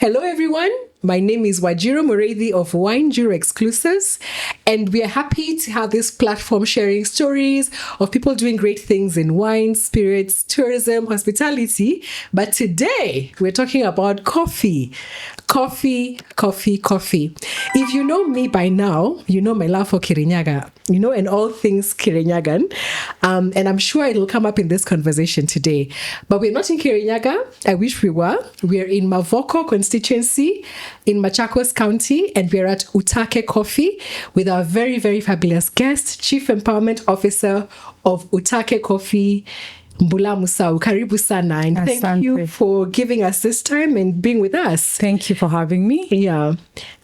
Hello, everyone. My name is Wajiro Mureithi of Wine Jiro Exclusives, and we are happy to have this platform sharing stories of people doing great things in wine, spirits, tourism, hospitality. But today, we're talking about coffee. Coffee. If you know me by now, you know my love for Kirinyaga, and all things Kirinyagan. And I'm sure it'll come up in this conversation today. But we're not in Kirinyaga. I wish we were. We're in Mavoko constituency in Machakos County, and we're at Utake Coffee with our very, very fabulous guest, Chief Empowerment Officer of Utake Coffee, Mbula Musau. Karibu sana, and thank you for giving us this time and being with us. Thank you for having me. Yeah.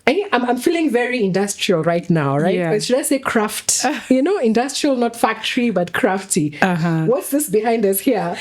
I'm feeling very industrial right now, right? Yeah. Should I say craft? Industrial, not factory, but crafty. What's this behind us here?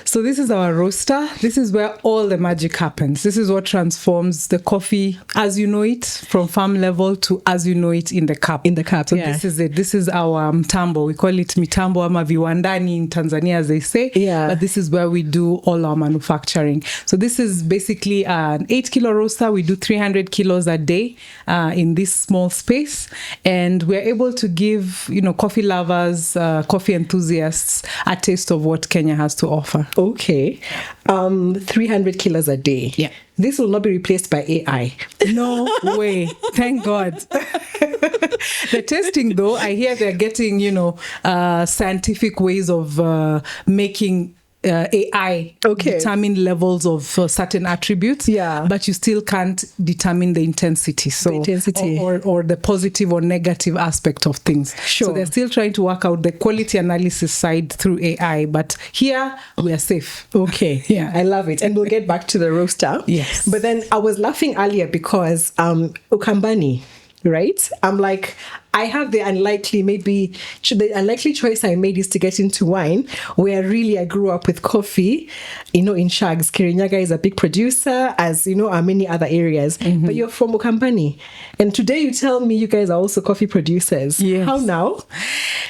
So this is our roaster. This is where all the magic happens. This is what transforms the coffee as you know it, from farm level to as you know it in the cup. In the cup, so yeah. This is it. This is our mtambo. We call it mitambo ama viwandani in Tanzania, as they say. Yeah. But this is where we do all our manufacturing. So this is basically an 8-kilo roaster. We do 300 kilos a day. In this small space, and we're able to give coffee lovers, coffee enthusiasts a taste of what Kenya has to offer. Okay, 300 kilos a day. Yeah, this will not be replaced by AI. No way. Thank God. The testing, though, I hear they're getting scientific ways of making AI determine levels of certain attributes, but you still can't determine the intensity. So or the positive or negative aspect of things. Sure. So they're still trying to work out the quality analysis side through AI, but here we are safe. Okay. Yeah, I love it. And we'll get back to the roaster. Yes. But then I was laughing earlier because Ukambani, right? I'm like, I have the unlikely choice I made is to get into wine, where really I grew up with coffee, in Shags. Kirinyaga is a big producer, as are many other areas. Mm-hmm. But you're from Ukambani. And today you tell me you guys are also coffee producers. Yes. How now?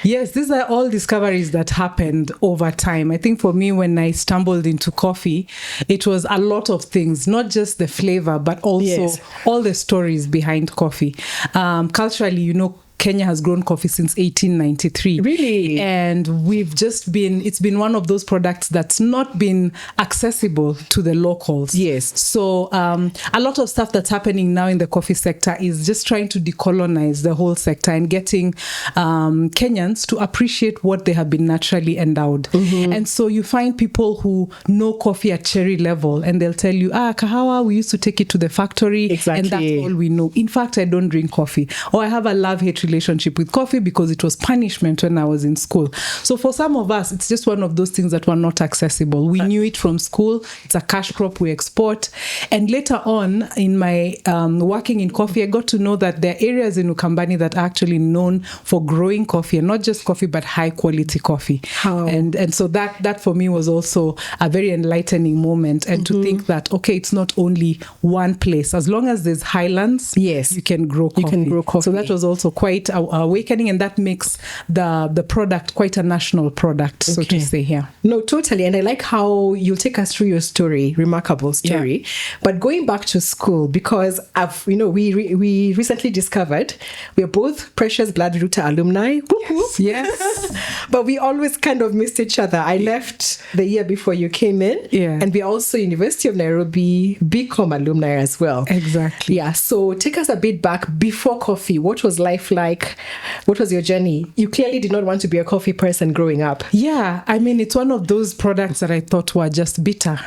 Yes, these are all discoveries that happened over time. I think for me, when I stumbled into coffee, it was a lot of things, not just the flavor, but also all the stories behind coffee. Culturally, Kenya has grown coffee since 1893. Really? And it's been one of those products that's not been accessible to the locals. Yes. So a lot of stuff that's happening now in the coffee sector is just trying to decolonize the whole sector and getting Kenyans to appreciate what they have been naturally endowed. Mm-hmm. And so you find people who know coffee at cherry level, and they'll tell you, kahawa, we used to take it to the factory. Exactly. And that's all we know. In fact, I don't drink coffee. Or I have a love-hate relationship with coffee because it was punishment when I was in school. So for some of us, it's just one of those things that were not accessible. We knew it from school. It's a cash crop we export. And later on in my working in coffee, I got to know that there are areas in Ukambani that are actually known for growing coffee, and not just coffee, but high quality coffee. How? And so that for me was also a very enlightening moment. And to think that, okay, it's not only one place. As long as there's highlands, yes, you can grow coffee. You can grow coffee. So that was also quite awakening, and that makes the product quite a national product, so to say here. No, totally. And I like how you'll take us through your story, remarkable story. Yeah. But going back to school, because we recently discovered we're both precious blood Riruta alumni. Yes. But we always kind of missed each other. I left the year before you came in. Yeah. And we're also University of Nairobi BCom alumni as well. Exactly. Yeah. So take us a bit back before coffee. What was life like? What was your journey? You clearly did not want to be a coffee person growing up. Yeah, I mean, it's one of those products that I thought were just bitter.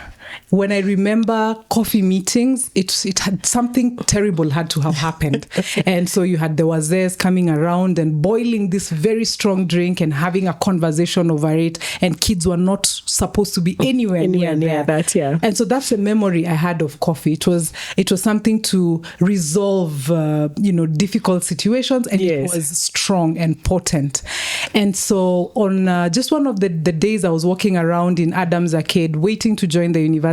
When I remember coffee meetings, it had something terrible had to have happened. And so you had the wazés coming around and boiling this very strong drink and having a conversation over it. And kids were not supposed to be anywhere near that. Yeah. And so that's a memory I had of coffee. It was something to resolve, difficult situations, and it was strong and potent. And so on just one of the days I was walking around in Adams Arcade, waiting to join the university,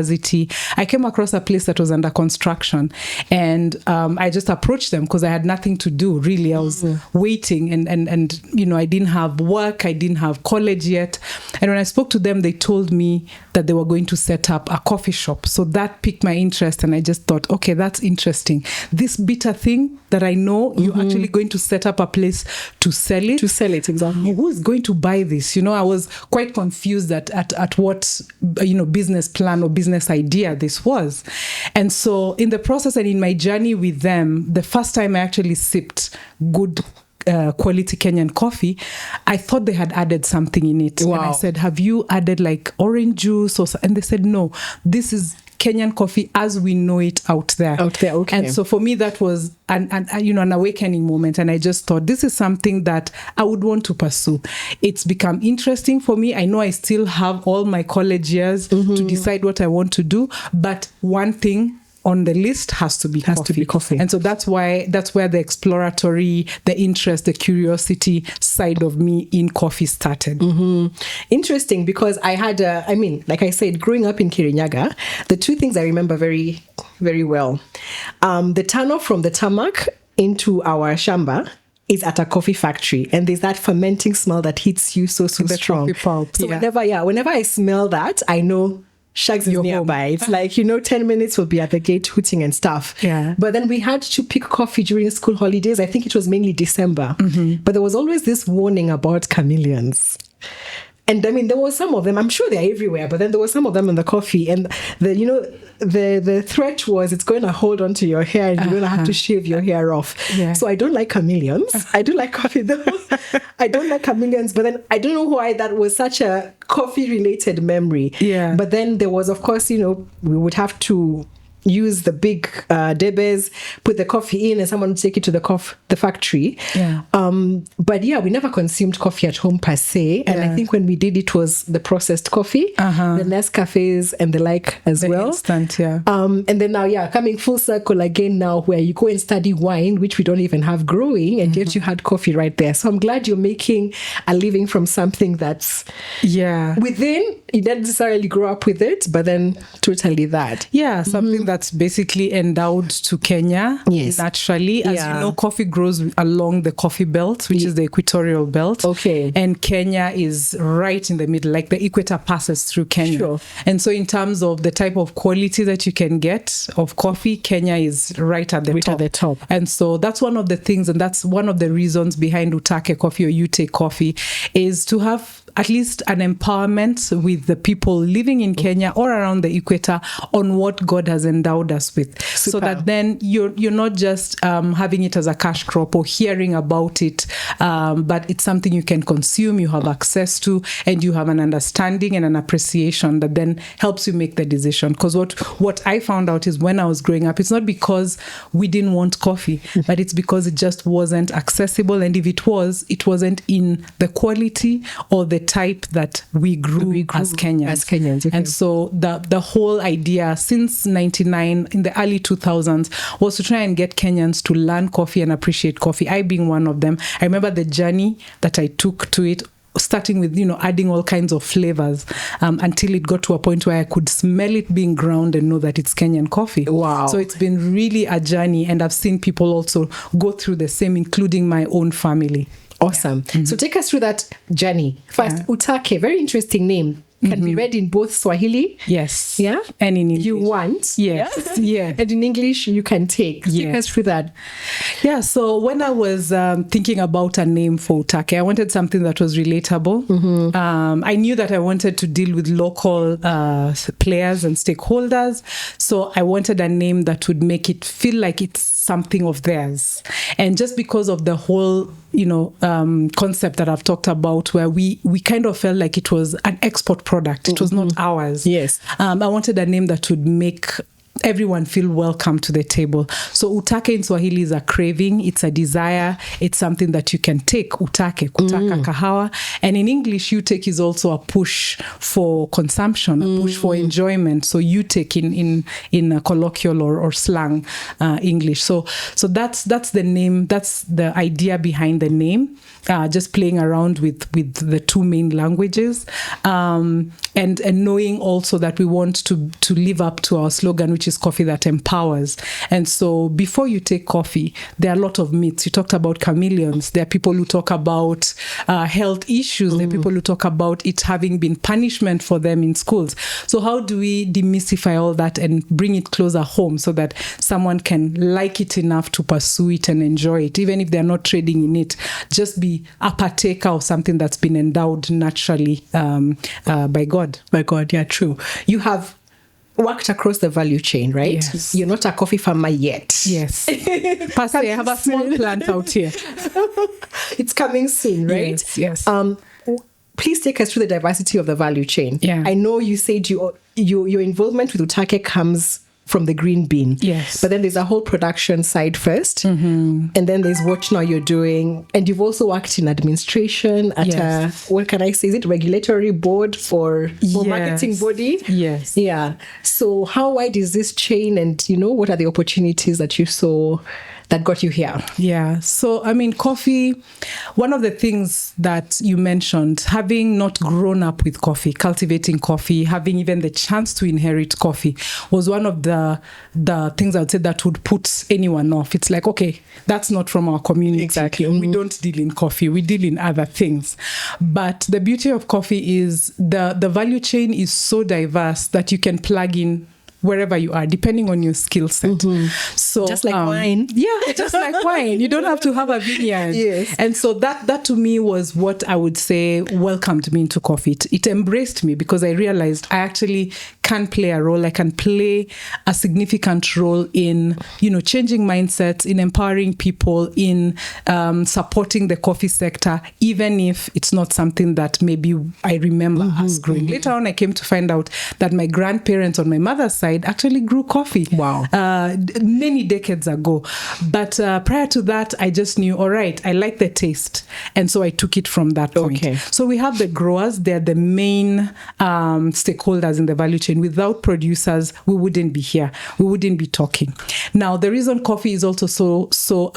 I came across a place that was under construction, and I just approached them because I had nothing to do, really. I was waiting, and I didn't have work, I didn't have college yet. And when I spoke to them, they told me, that they were going to set up a coffee shop. So that piqued my interest, and I just thought, okay, that's interesting. This bitter thing that I know, you're actually going to set up a place to sell it. To sell it, exactly. Who's going to buy this? I was quite confused at what, business plan or business idea this was. And so in the process and in my journey with them, the first time I actually sipped good quality Kenyan coffee, I thought they had added something in it. Wow. And I said, have you added like orange juice? And they said, no, this is Kenyan coffee as we know it out there. Okay. And so for me, that was an awakening moment. And I just thought, this is something that I would want to pursue. It's become interesting for me. I know I still have all my college years to decide what I want to do. But one thing on the list has to be coffee. And so that's where the exploratory, the interest, the curiosity side of me in coffee started. Interesting, because I had, like I said, growing up in Kirinyaga, the two things I remember very, very well, the turnoff from the tarmac into our shamba is at a coffee factory, and there's that fermenting smell that hits you so strong. Coffee pulp, so whenever I smell that, I know Shags is nearby. Home. It's like, 10 minutes will be at the gate hooting and stuff. Yeah. But then we had to pick coffee during school holidays. I think it was mainly December. But there was always this warning about chameleons. And there was some of them, I'm sure they're everywhere, but then there were some of them in the coffee. And the threat was it's going to hold onto your hair and you're going to have to shave your hair off. Yeah. So I don't like chameleons. I do like coffee though. I don't like chameleons, but then I don't know why that was such a coffee related memory. Yeah. But then there was, of course, we would have to use the big debes, put the coffee in, and someone would take it to the factory. Yeah. But we never consumed coffee at home per se. And I think when we did, it was the processed coffee, the Nescafes and the like as well. Instant, yeah. And then now, coming full circle again now, where you go and study wine, which we don't even have growing, and yet you had coffee right there. So I'm glad you're making a living from something that's within. You didn't necessarily grow up with it, but then totally that. Yeah, something that's basically endowed to Kenya naturally. As you know, coffee grows along the coffee belt, which is the equatorial belt. Okay. And Kenya is right in the middle, like the equator passes through Kenya. Sure. And so in terms of the type of quality that you can get of coffee, Kenya is right at the top. And so that's one of the things, and that's one of the reasons behind Utake Coffee or Utake Coffee, is to have at least an empowerment with the people living in Kenya or around the equator on what God has endowed us with. Super. So that then you're not just having it as a cash crop or hearing about it, but it's something you can consume, you have access to, and you have an understanding and an appreciation that then helps you make the decision. Because what I found out is when I was growing up, it's not because we didn't want coffee, but it's because it just wasn't accessible. And if it wasn't in the quality or the type that we grew as Kenyans. Okay. And so the whole idea since 99, in the early 2000s, was to try and get Kenyans to learn coffee and appreciate coffee. I being one of them. I remember the journey that I took to it, starting with, adding all kinds of flavors until it got to a point where I could smell it being ground and know that it's Kenyan coffee. Wow. So it's been really a journey, and I've seen people also go through the same, including my own family. Awesome. Yeah. So take us through that journey. First, Utake, very interesting name. Can be read in both Swahili. Yes. Yeah. And in English. You want. Yes. Yeah. And in English, you can take. Take us through that. Yeah. So when I was thinking about a name for Utake, I wanted something that was relatable. I knew that I wanted to deal with local players and stakeholders. So I wanted a name that would make it feel like it's something of theirs. And just because of the whole, concept that I've talked about, where we kind of felt like it was an export product. It was not ours. Yes. I wanted a name that would make everyone feel welcome to the table. So Utake in Swahili is a craving, it's a desire, it's something that you can take. Utake, kutaka kahawa. And in English, Utake is also a push for consumption, a push for enjoyment. So Utake in a colloquial or slang English. So that's the name, that's the idea behind the name. Just playing around with the two main languages, and knowing also that we want to live up to our slogan, which is is coffee that empowers. And so before you take coffee, there are a lot of myths. You talked about chameleons. There are people who talk about health issues. There are people who talk about it having been punishment for them in schools. So how do we demystify all that and bring it closer home so that someone can like it enough to pursue it and enjoy it, even if they're not trading in it? Just be a partaker of something that's been endowed naturally by God. By God, yeah, true. You have worked across the value chain, right? Yes. You're not a coffee farmer yet. Yes. Pastor, I have a small plant out here. It's coming soon, right? Yes. Please take us through the diversity of the value chain. Yeah. I know you said your involvement with Utake comes from the green bean. Yes. But then there's a whole production side first. And then there's what now you're doing. And you've also worked in administration at what can I say? Is it regulatory board or marketing body? Yes. Yeah. So how wide is this chain? And, what are the opportunities that you saw that got you here? Yeah. So, I mean, coffee, one of the things that you mentioned, having not grown up with coffee, cultivating coffee, having even the chance to inherit coffee was one of the things I would say that would put anyone off. It's like, okay, that's not from our community. Exactly. We don't deal in coffee. We deal in other things. But the beauty of coffee is the value chain is so diverse that you can plug in wherever you are, depending on your skill set. So just like wine. Yeah, just like wine. You don't have to have a vineyard. Yes. And so that to me was what I would say welcomed me into coffee. It embraced me because I realized I actually can play a role. I can play a significant role in, changing mindsets, in empowering people, in supporting the coffee sector, even if it's not something that maybe I remember us growing. Later on, I came to find out that my grandparents on my mother's side actually grew coffee. Wow. Many decades ago. But prior to that, I just knew, all right, I like the taste. And so I took it from that point. Okay. So we have the growers. They're the main stakeholders in the value chain. Without producers, we wouldn't be here. We wouldn't be talking. Now, the reason coffee is also so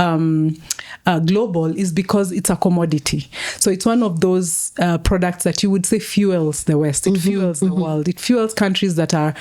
global is because it's a commodity. So it's one of those products that you would say fuels the West. It fuels the world. It fuels countries that are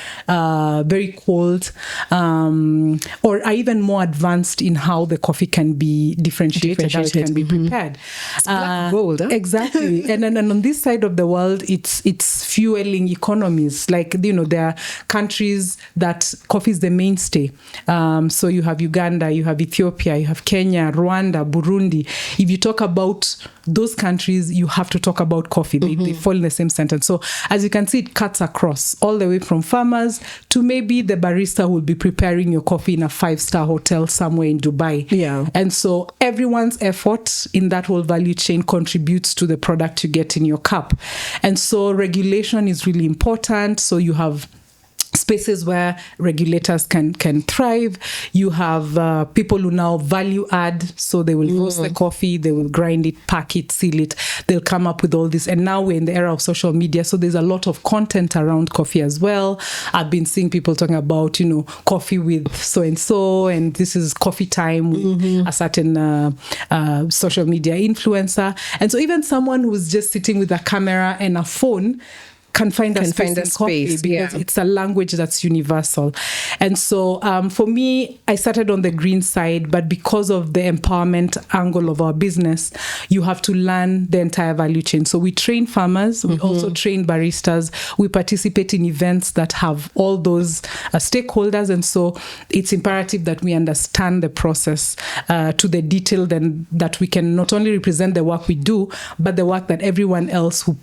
very cold or are even more advanced in how the coffee can be differentiated, how it can be prepared. It's black gold, huh? Exactly. and on this side of the world, it's fueling economies. Like, there are countries that coffee is the mainstay. So you have Uganda, you have Ethiopia, you have Kenya, Rwanda, Burundi. If you talk about those countries, you have to talk about coffee. They fall in the same sentence. So as you can see, it cuts across all the way from farmers to maybe the barista who will be preparing your coffee in a 5-star hotel somewhere in Dubai. Yeah. And so everyone's effort in that whole value chain contributes to the product you get in your cup. And so regulation is really important. So you have spaces where regulators can thrive. You have people who now value add, so they will roast the coffee, they will grind it, pack it, seal it. They'll come up with all this. And now we're in the era of social media, so there's a lot of content around coffee as well. I've been seeing people talking about, coffee with so-and-so, and this is coffee time with a certain social media influencer. And so even someone who's just sitting with a camera and a phone can find a space in coffee because it's a language that's universal. And so for me, I started on the green side, but because of the empowerment angle of our business, you have to learn the entire value chain. So we train farmers, we also train baristas, we participate in events that have all those stakeholders. And so it's imperative that we understand the process to the detail, then that we can not only represent the work we do, but the work that everyone else who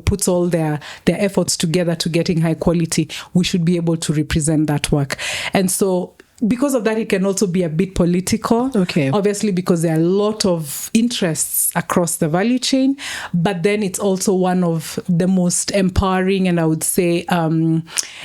puts all their efforts together to getting high quality, we should be able to represent that work. And so because of that, it can also be a bit political. Okay. Obviously, because there are a lot of interests across the value chain, but then it's also one of the most empowering, and I would say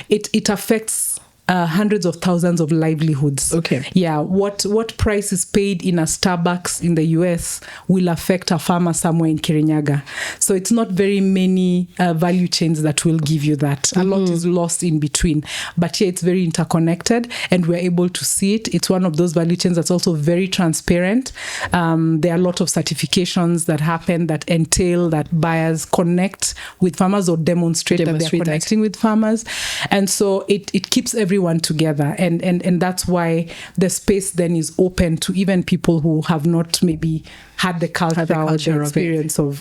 it affects hundreds of thousands of livelihoods. Okay. Yeah. What price is paid in a Starbucks in the US will affect a farmer somewhere in Kirinyaga. So it's not very many value chains that will give you that. A lot is lost in between. But yeah, it's very interconnected and we're able to see it. It's one of those value chains that's also very transparent. There are a lot of certifications that happen that entail that buyers connect with farmers or demonstrate that they're connecting with farmers. And so it keeps everyone everyone together. And that's why the space then is open to even people who have not maybe had the culture or the experience of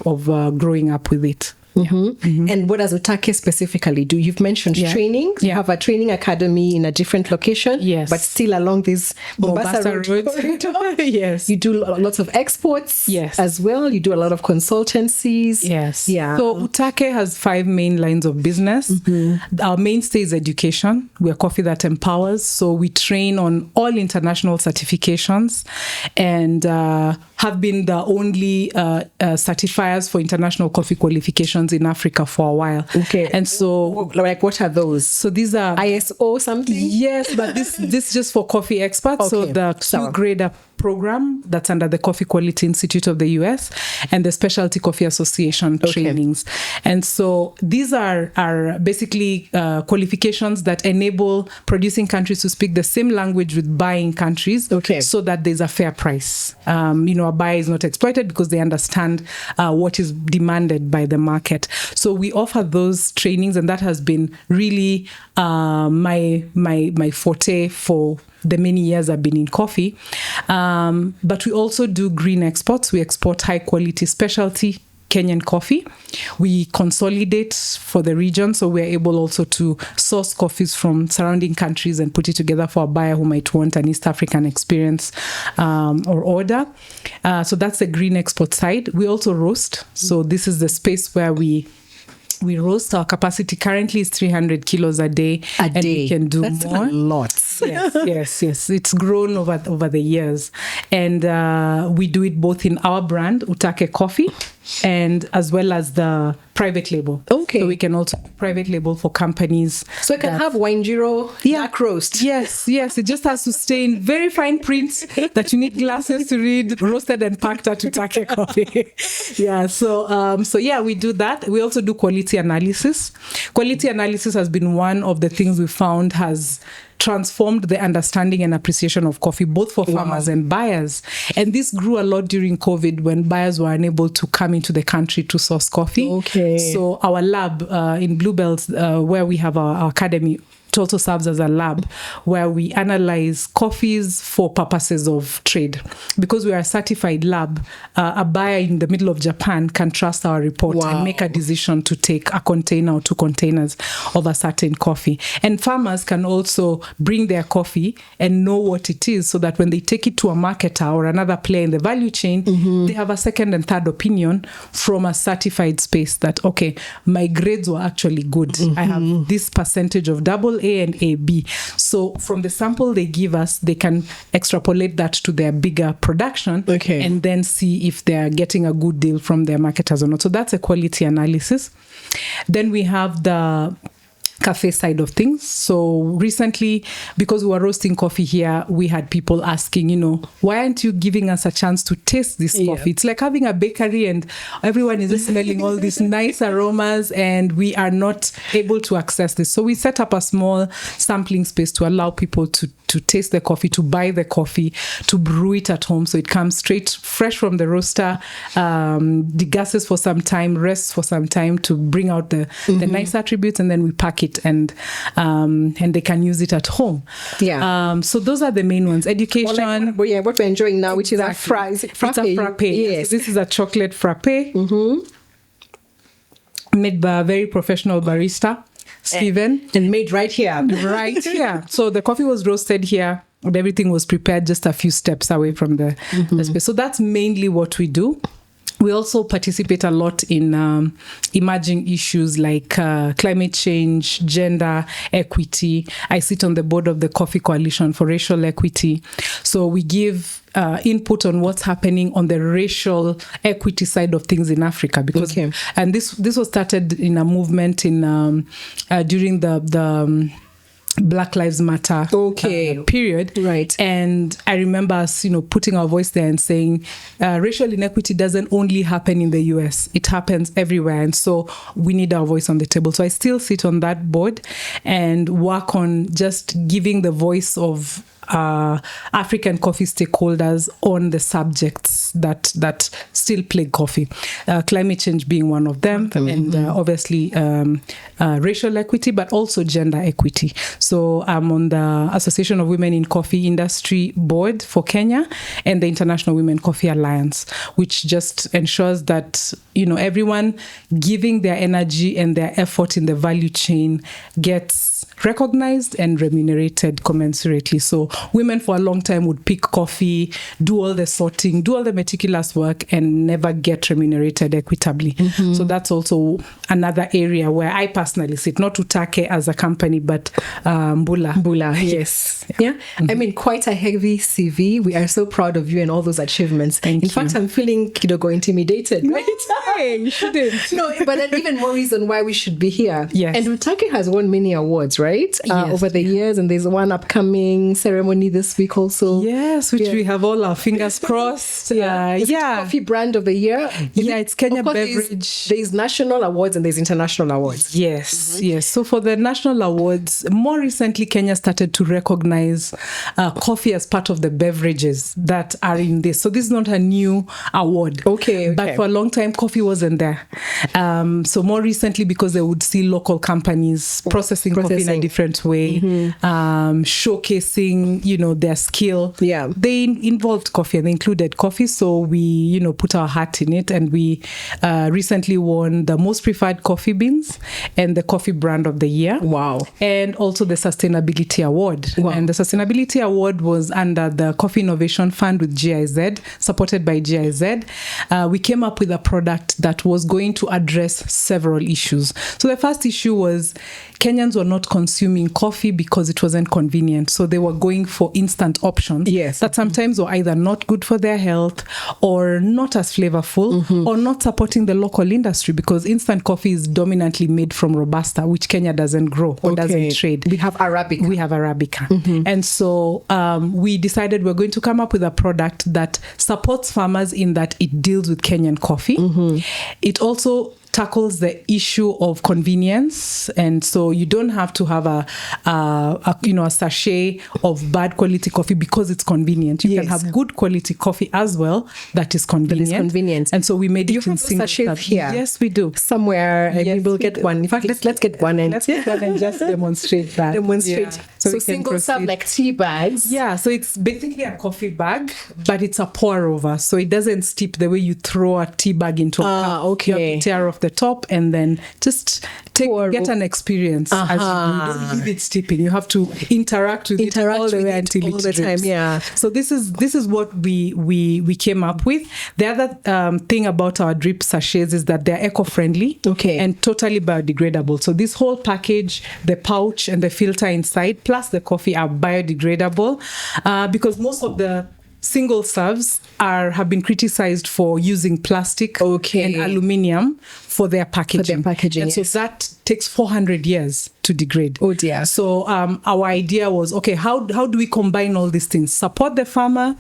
growing up with it. And what does Utake specifically do? You've mentioned training. You have a training academy in a different location, but still along this Mombasa Road. Yes. You do lots of exports as well. You do a lot of consultancies. Yes. Yeah. So Utake has 5 main lines of business. Our mainstay is education. We're coffee that empowers. So we train on all international certifications and have been the only certifiers for international coffee qualifications in Africa for a while. Okay. And so like what are those? So these are ISO something? Yes, but this just for coffee experts. So the Q-grader program that's under the Coffee Quality Institute of the US and the Specialty Coffee Association trainings. And so these are basically qualifications that enable producing countries to speak the same language with buying countries so that there's a fair price. A buyer is not exploited because they understand what is demanded by the market. So we offer those trainings, and that has been really my forte for the many years I've been in coffee. But we also do green exports. We export high quality specialty Kenyan coffee. We consolidate for the region, so we're able also to source coffees from surrounding countries and put it together for a buyer who might want an East African experience or order. So that's the green export side. We also roast. So this is the space where we roast. Our capacity currently is 300 kilos a day. And we can do That's more. A lot. Yes. It's grown over the years. And we do it both in our brand, Utake Coffee, and as well as the private label. Okay. So we can also private label for companies. So it can have Wine dark roast. Yes. It just has to stay in very fine print that you need glasses to read, roasted and packed at Utake Coffee. So we do that. We also do quality analysis. Quality analysis has been one of the things we found has transformed the understanding and appreciation of coffee, both for farmers and buyers. And this grew a lot during COVID when buyers were unable to come into the country to source coffee. Okay. So our lab in Bluebells, where we have our academy, it also serves as a lab where we analyze coffees for purposes of trade. Because we are a certified lab, a buyer in the middle of Japan can trust our report and make a decision to take a container or 2 containers of a certain coffee. And farmers can also bring their coffee and know what it is, so that when they take it to a marketer or another player in the value chain, they have a second and third opinion from a certified space that, okay, my grades were actually good. I have this percentage of double A and AB. So from the sample they give us, they can extrapolate that to their bigger production and then see if they're getting a good deal from their marketers or not. So that's a quality analysis. Then we have the cafe side of things. So recently, because we were roasting coffee here, we had people asking, why aren't you giving us a chance to taste this coffee? It's like having a bakery and everyone is smelling all these nice aromas and we are not able to access this. So we set up a small sampling space to allow people to taste the coffee, to buy the coffee, to brew it at home. So it comes straight fresh from the roaster, degasses for some time, rests for some time to bring out the nice attributes, and then we pack it and they can use it at home. So those are the main ones. Education. What we're enjoying now, which is a frappe. It's a frappe. Yes. So this is a chocolate frappe made by a very professional barista, Steven. And made right here. Right here. So the coffee was roasted here and everything was prepared just a few steps away from the space. So that's mainly what we do. We also participate a lot in emerging issues like climate change, gender equity. I sit on the board of the Coffee Coalition for Racial Equity. So we give input on what's happening on the racial equity side of things in Africa. Because and this was started in a movement in during the Black Lives Matter period. Right. And I remember us, putting our voice there and saying, racial inequity doesn't only happen in the US, it happens everywhere. And so we need our voice on the table. So I still sit on that board and work on just giving the voice of African coffee stakeholders on the subjects that still plague coffee. Climate change being one of them, and obviously racial equity, but also gender equity. So I'm on the Association of Women in Coffee Industry Board for Kenya and the International Women Coffee Alliance, which just ensures that, everyone giving their energy and their effort in the value chain gets recognized and remunerated commensurately. So women for a long time would pick coffee, do all the sorting, do all the meticulous work, and never get remunerated equitably. So that's also another area where I personally sit, not Utake as a company, but Mbula. Yes. Yeah. I mean, quite a heavy CV. We are so proud of you and all those achievements. Thank you. In fact, I'm feeling intimidated. Right? You shouldn't. No, but then even more reason why we should be here. Yes. And Utake has won many awards, right? Over the years, and there's one upcoming ceremony this week also. Yes, which we have all our fingers crossed. Is it Coffee Brand of the Year? It's Kenya Beverage. There's national awards and there's international awards. Yes, yes. So for the national awards, more recently, Kenya started to recognize coffee as part of the beverages that are in this. So this is not a new award. Okay. But for a long time, coffee wasn't there. So more recently, because they would see local companies processing coffee in a different way, showcasing, their skill. Yeah. They involved coffee and they included coffee. So we, put our heart in it, and we recently won the most preferred coffee beans and the coffee brand of the year. Wow. And also the sustainability award. Wow. And the sustainability award was under the Coffee Innovation Fund with GIZ, supported by GIZ. We came up with a product that was going to address several issues. So the first issue was Kenyans were not consuming coffee because it wasn't convenient. So they were going for instant options that sometimes were either not good for their health or not as flavorful or not supporting the local industry, because instant coffee is dominantly made from Robusta, which Kenya doesn't grow or doesn't trade. We have Arabica. And so we decided we're going to come up with a product that supports farmers in that it deals with Kenyan coffee. It also tackles the issue of convenience, and so you don't have to have a sachet of bad quality coffee because it's convenient. You can have good quality coffee as well that is convenient. And so we made it in single sachets here. Yes, we do. Somewhere, we will get one. In fact, let's get one and just demonstrate that. Yeah. So single serve like tea bags. Yeah, so it's basically a coffee bag, but it's a pour over, so it doesn't steep the way you throw a tea bag into a cup. Okay. You have to tear off the top and then just get an experience as you don't leave it steeping. You have to interact with it all the way until it drips. Yeah. So this is what we came up with. The other thing about our drip sachets is that they're eco-friendly and totally biodegradable. So this whole package, the pouch and the filter inside, plus the coffee are biodegradable, because most of the single serves have been criticized for using plastic and aluminium for their packaging. And so that takes 400 years to degrade. Oh dear. So our idea was, how do we combine all these things? Support the farmer,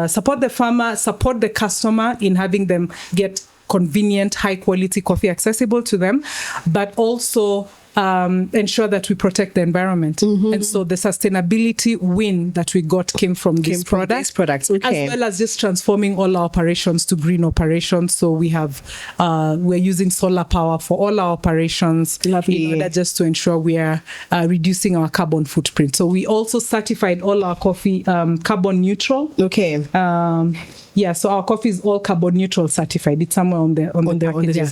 support the customer in having them get convenient, high quality coffee accessible to them, but also ensure that we protect the environment. And so the sustainability win that we got came from these products, as well as just transforming all our operations to green operations. So we're using solar power for all our operations. Lovely. In order just to ensure we are reducing our carbon footprint. So we also certified all our coffee carbon neutral. So our coffee is all carbon neutral certified. It's somewhere on the packages.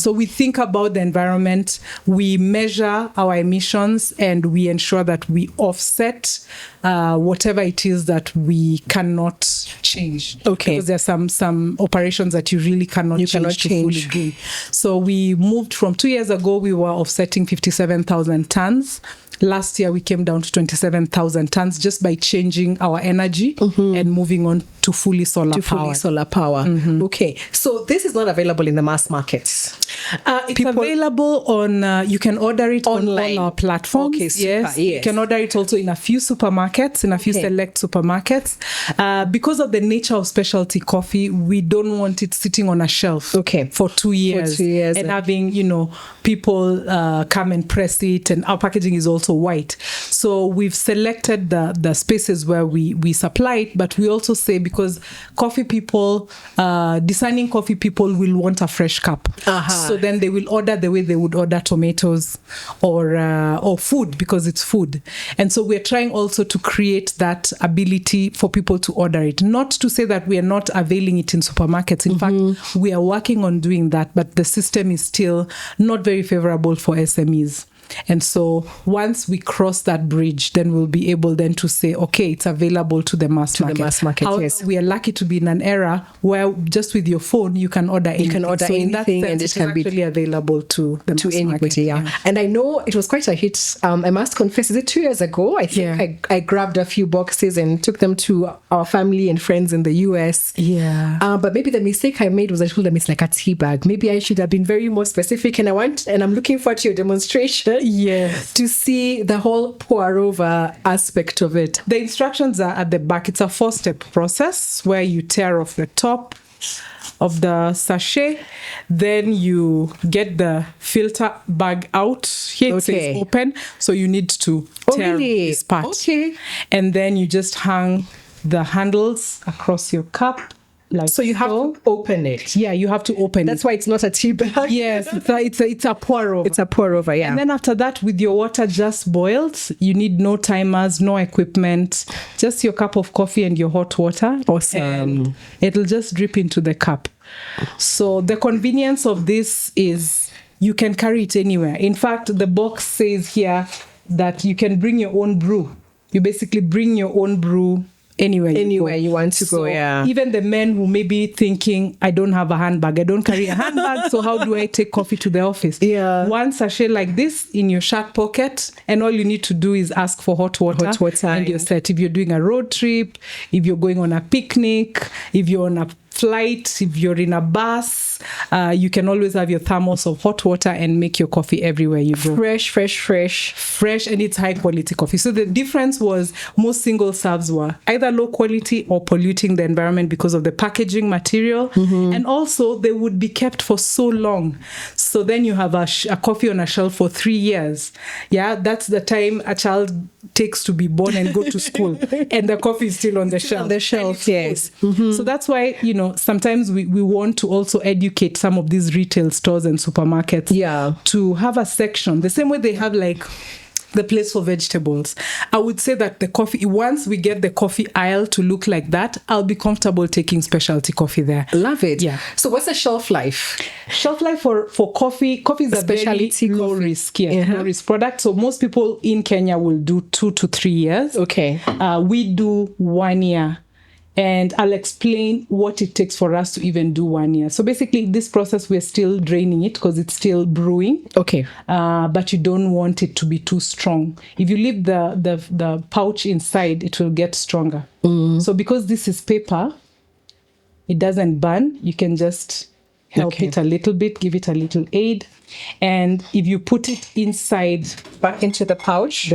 So we think about the environment, we measure our emissions, and we ensure that we offset whatever it is that we cannot change. Because there's some operations that you really cannot change to fully green. So we moved from 2 years ago, we were offsetting 57,000 tons. Last year, we came down to 27,000 tons just by changing our energy and moving on to fully solar power. Okay. So this is not available in the mass markets. It's available on, you can order it online on all our platforms. Yes. You can order it also in a few supermarkets, in a few select supermarkets. Because of the nature of specialty coffee, we don't want it sitting on a shelf for 2 years. And having, people come and press it. And our packaging is also also white. So we've selected the spaces where we supply it, but we also say, because coffee people, discerning coffee people will want a fresh cup. So then they will order the way they would order tomatoes or food, because it's food. And so we're trying also to create that ability for people to order it. Not to say that we are not availing it in supermarkets. In fact, we are working on doing that, but the system is still not very favorable for SMEs. And so once we cross that bridge, then we'll be able then to say, okay, it's available to the mass market. However, Yes. we are lucky to be in an era where just with your phone, you can order anything. You can order anything, and it can be actually available to the mass anybody. market. Yeah. And I know it was quite a hit. I must confess, is it 2 years ago? I think I grabbed a few boxes and took them to our family and friends in the US. Yeah. But maybe the mistake I made was I told them it's like a tea bag. Maybe I should have been very more specific. And I'm looking forward to your demonstration. Yes. To see the whole pour over aspect of it. The instructions are at the back. It's a 4-step process where you tear off the top of the sachet. Then you get the filter bag out. Here it says open. So you need to tear this part. Okay. And then you just hang the handles across your cup. Like so you have to open it. Yeah, you have to open That's why it's not a tea bag. Yes, it's a pour over. It's a pour over, yeah. And then after that, with your water just boiled, you need no timers, no equipment, just your cup of coffee and your hot water. Awesome. And it'll just drip into the cup. So the convenience of this is you can carry it anywhere. In fact, the box says here that you can bring your own brew. You basically bring your own brew anywhere you want to go, yeah. Even the men who may be thinking, I don't have a handbag, I don't carry a handbag, so how do I take coffee to the office? Yeah. One sachet like this in your shirt pocket, and all you need to do is ask for hot water. And you're set. If you're doing a road trip, if you're going on a picnic, if you're on a flight, if you're in a bus, you can always have your thermos of hot water and make your coffee everywhere you go. Fresh, and it's high quality coffee. So the difference was most single serves were either low quality or polluting the environment because of the packaging material, and also they would be kept for so long. So then you have a coffee on a shelf for 3 years. Yeah, that's the time a child takes to be born and go to school, and the coffee is still on the shelf. On the shelf, yes. So that's why, sometimes we want to also educate some of these retail stores and supermarkets to have a section, the same way they have like the place for vegetables. I would say that the coffee, once we get the coffee aisle to look like that, I'll be comfortable taking specialty coffee there. Love it. Yeah. So what's the shelf life? Shelf life for coffee is a specialty very low risk, low risk product. So most people in Kenya will do 2 to 3 years. Okay. We do 1 year. And I'll explain what it takes for us to even do 1 year. So basically, this process, we're still draining it because it's still brewing. Okay. But you don't want it to be too strong. If you leave the pouch inside, it will get stronger. So because this is paper, it doesn't burn. You can just help it a little bit, give it a little aid. And if you put it inside, back into the pouch,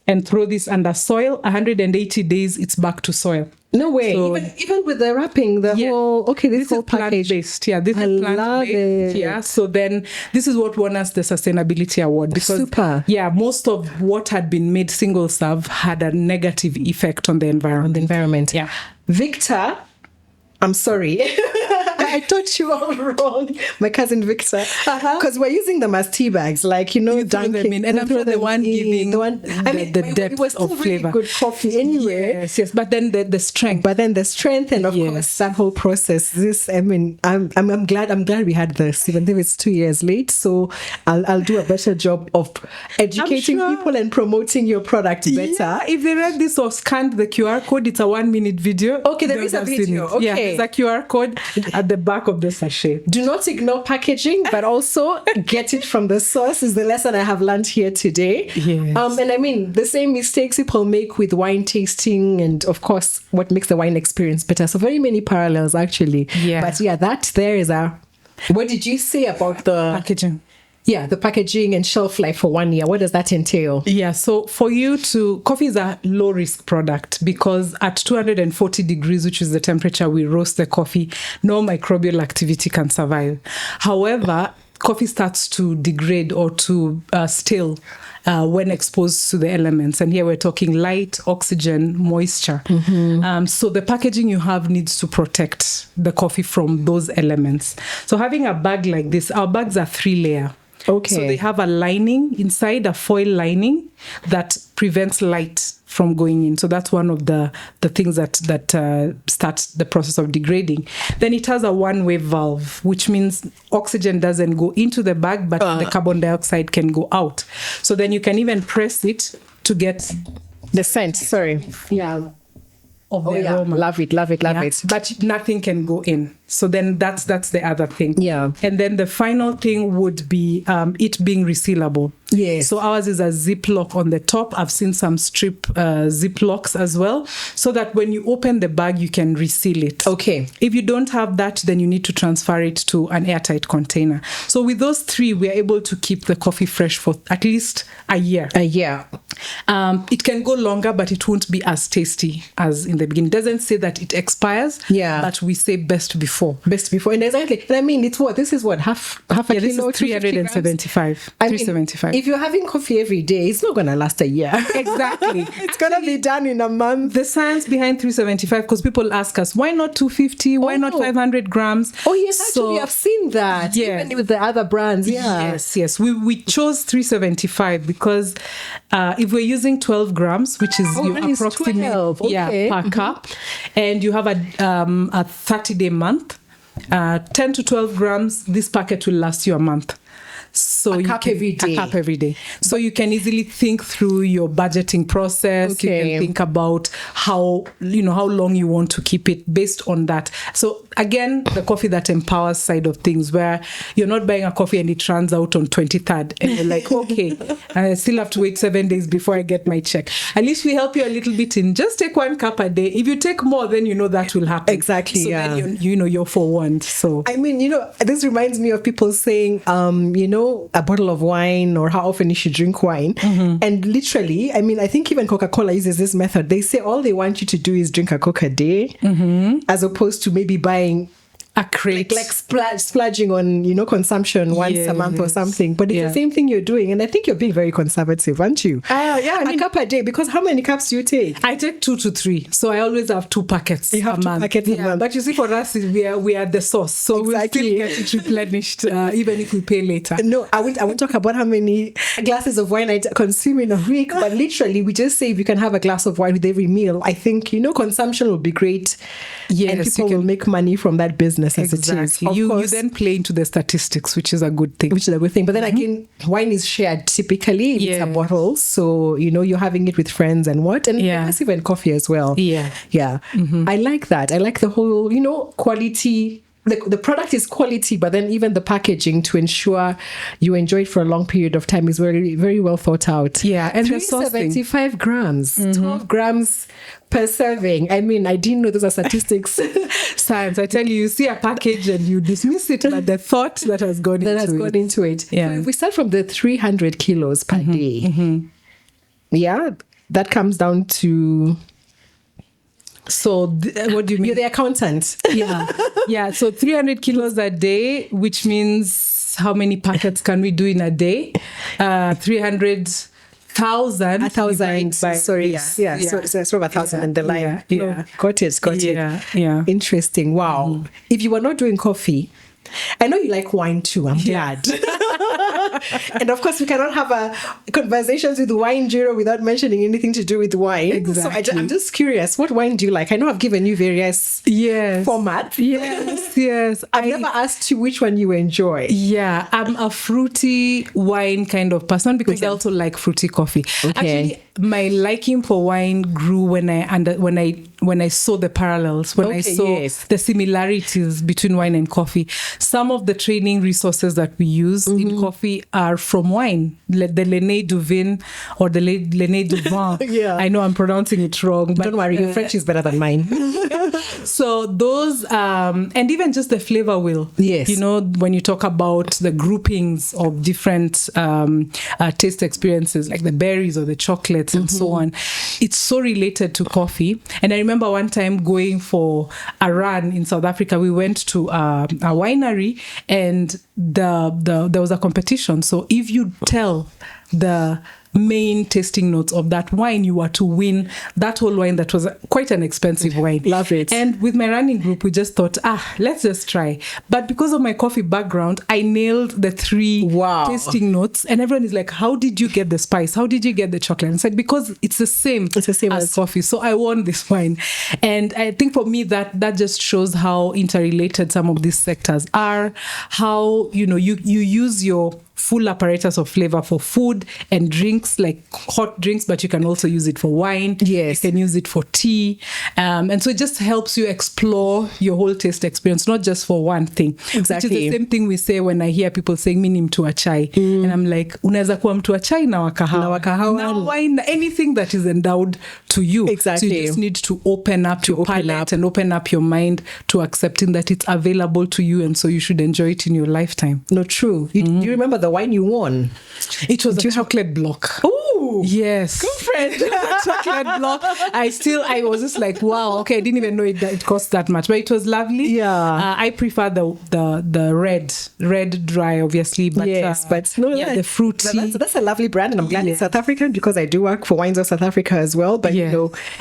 and throw this under soil, 180 days, it's back to soil. No way. So, even with the wrapping, whole this whole package. Plant-based. Yeah, this is plant-based. Yeah. So then this is what won us the sustainability award, because most of what had been made single serve had a negative effect on the environment. Yeah. Victor, I'm sorry. I taught you all wrong, my cousin Victor, because we're using them as tea bags, like dunking them in, and I'm sure the one giving the depth it was of flavor. Really good coffee anyway. Yes, but then the strength. And of course that whole process. I'm glad we had this, even though it's 2 years late. So I'll do a better job of educating people and promoting your product better. Yeah, if they read this or scanned the QR code, it's a 1-minute video. Okay, there is a video. Okay, yeah, there's a QR code at the back of the sachet. Do not ignore packaging, but also get it from the source is the lesson I have learned here today. Yes. And the same mistakes people make with wine tasting, and of course what makes the wine experience better. So very many parallels actually. Yeah. But that there is what did you say about the packaging? Yeah, the packaging and shelf life for 1 year. What does that entail? Yeah, so coffee is a low risk product because at 240 degrees, which is the temperature we roast the coffee, no microbial activity can survive. However, coffee starts to degrade or to still when exposed to the elements. And here we're talking light, oxygen, moisture. So the packaging you have needs to protect the coffee from those elements. So having a bag like this, our bags are 3-layer. Okay. So they have a lining inside, a foil lining that prevents light from going in. So that's one of the things that starts the process of degrading. Then it has a one-way valve, which means oxygen doesn't go into the bag, but the carbon dioxide can go out. So then you can even press it to get the scent. Sorry. Yeah. Of the aroma. Love it. But nothing can go in. So then that's the other thing. Yeah. And then the final thing would be it being resealable. Yes. So ours is a ziplock on the top. I've seen some strip ziplocks as well, so that when you open the bag, you can reseal it. Okay. If you don't have that, then you need to transfer it to an airtight container. So with those 3, we are able to keep the coffee fresh for at least a year. It can go longer, but it won't be as tasty as in the beginning. It doesn't say that it expires, but we say best before. And exactly. And I mean, it's what? This is what? Half a kilo? This is 375. 375. If you're having coffee every day, it's not going to last a year. Exactly. It's going to be done in a month. The science behind 375, because people ask us, why not 250? Why not 500 grams? Oh, yes, actually, I've seen that. Yeah. Even with the other brands. Yeah. Yes. We chose 375 because if we're using 12 grams, which is your approximate per cup, and you have a 30-day month, 10 to 12 grams, this packet will last you a month. So a cup every day. So you can easily think through your budgeting process. Okay. You can think about how long you want to keep it based on that. So again, the coffee that empowers side of things, where you're not buying a coffee and it runs out on 23rd and you're like, okay, I still have to wait 7 days before I get my check. At least we help you a little bit in just take 1 cup a day. If you take more, then you know that will happen. Exactly. So then you're forewarned. So I mean, this reminds me of people saying, a bottle of wine or how often you should drink wine. And literally, I mean, I think even Coca-Cola uses this method. They say all they want you to do is drink a Coke a day, as opposed to maybe buying a crate, like splurging on consumption once a month or something. But it's the same thing you're doing, and I think you're being very conservative, aren't you? A cup a day, because how many cups do you take? I take 2 to 3, so I always have 2 packets. You have a 2 month. packets a month. But you see, for us, we are the source, so we'll still get it replenished, even if we pay later. No, I won't talk about how many glasses of wine I consume in a week, but literally, we just say if you can have a glass of wine with every meal, I think consumption will be great. Yes, and people will make money from that business as it is. You then play into the statistics, which is a good thing. But then again, wine is shared typically. It's a bottle. So, you're having it with friends and yes, even coffee as well. Yeah. I like that. I like the whole, quality. The product is quality, but then even the packaging to ensure you enjoy it for a long period of time is very, very well thought out. Yeah. And 375 grams, 12 grams per serving. I mean, I didn't know those are statistics. Science. I tell you see a package and you dismiss it, but the thought that has gone into it. Yeah. So if we start from the 300 kilos per day, that comes down to... So what do you mean? You're the accountant. Yeah. So 300 kilos a day, which means how many packets can we do in a day? 300,000. 1,000. Sorry. So it's over 1,000 in the line. Yeah. Got it. Yeah. Interesting. Wow. If you were not doing coffee, I know you like wine too. I'm glad. And of course, we cannot have conversations with Wine Jiro without mentioning anything to do with wine. Exactly. So I'm just curious, what wine do you like? I know I've given you various formats. Yes. I've never asked you which one you enjoy. Yeah, I'm a fruity wine kind of person because I also like fruity coffee. Okay. Actually, my liking for wine grew when I saw the parallels, when I saw the similarities between wine and coffee. Some of the training resources that we use in coffee are from wine. The Lenné du Vin or the Lenné du Vin. I know I'm pronouncing it wrong, but don't worry, your French is better than mine. So those, and even just the flavor wheel. Yes. When you talk about the groupings of different taste experiences, like the berries or the chocolates and so on, it's so related to coffee. And I remember one time going for a run in South Africa, we went to a winery, and there was a competition. So if you tell the main tasting notes of that wine, you were to win that whole wine. That was quite an expensive wine. Love it. And with my running group, we just thought, let's just try. But because of my coffee background, I nailed the 3 tasting notes. And everyone is like, how did you get the spice? How did you get the chocolate? And I said, because it's the same as coffee. So I won this wine. And I think for me, that just shows how interrelated some of these sectors are, how, you use your full apparatus of flavor for food and drinks, like hot drinks, but you can also use it for wine. Yes. You can use it for tea. And so it just helps you explore your whole taste experience, not just for one thing. Exactly. Which is the same thing we say when I hear people saying, mini mtu wa chai. And I'm like, unaweza kuwa mtu wa chai na wakahawa. Na wine, anything that is endowed to you. Exactly. So you just need to open up your palate and open up your mind to accepting that it's available to you. And so you should enjoy it in your lifetime. No, true. You remember the wine you won? It was a chocolate block. Oh, yes. Girlfriend. Chocolate block. I was just like, wow, okay, I didn't even know it cost that much, but it was lovely. Yeah. I prefer the red dry, obviously, but yes, but no, the fruity. That's a lovely brand, and I'm glad it's South African because I do work for Wines of South Africa as well. But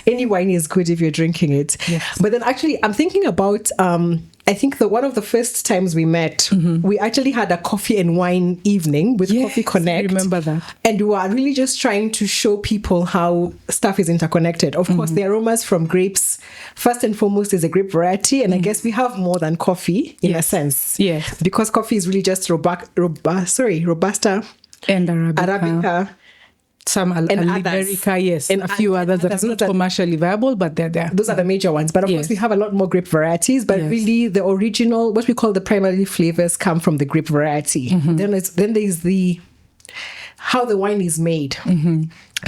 any wine is good if you're drinking it. Yes. But then actually, I'm thinking about I think one of the first times we met, we actually had a coffee and wine evening with Coffee Connect. I remember that. And we were really just trying to show people how stuff is interconnected. Of course, the aromas from grapes, first and foremost, is a grape variety. And I guess we have more than coffee in a sense. Yes. Because coffee is really just Robusta and Arabica. Some Liberica, yes, and a few others that are not commercially viable, but they're there. Those are the major ones. But of course, we have a lot more grape varieties. But really, the original, what we call the primary flavors, come from the grape variety. Then there's how the wine is made.